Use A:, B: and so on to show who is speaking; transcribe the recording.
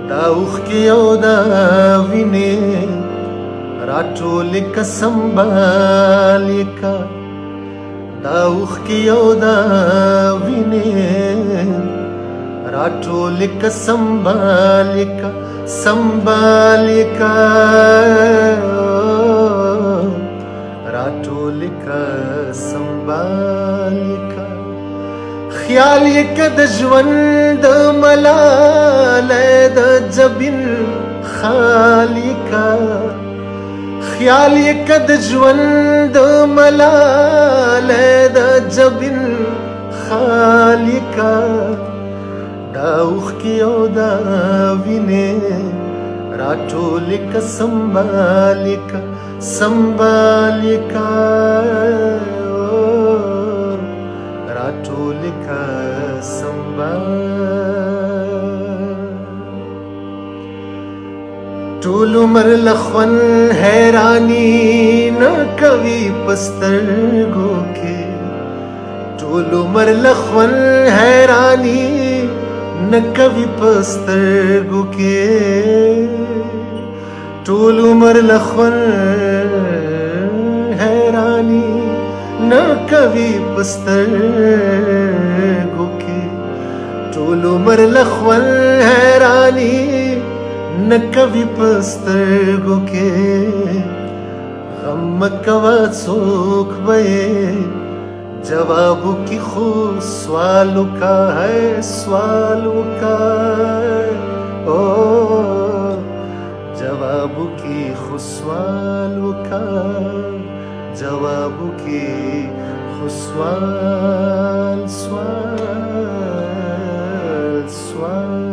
A: دا اوښکې او دا وینې راټولې که سنبالې که دا اوښکې او دا وینې راټولې که سنبالې که سنبالې که راټولې که سنبالې که خیال یې که د ژوند ملالی د جبین خالي که خیال یې که د ژوند ملالی د جبین خالي که دا اوښکې او دا وینې راټولې که سنبالې که سنبالې که راټولې که ټول عمر له خوند حیراني نه کوي په سترګو کې ټول عمر له خوند حیراني نه کوي په سترګو کې ټول عمر له خوند حیراني نه کوي په سترګو کې ټول عمر له خوند حیراني نه کوي په سترګو کې غم مه کوه څوک به جواب کی خو سوال کا ہے سوال کا او جواب کی خو سوال کا جواب کی خو سوال سوال سوال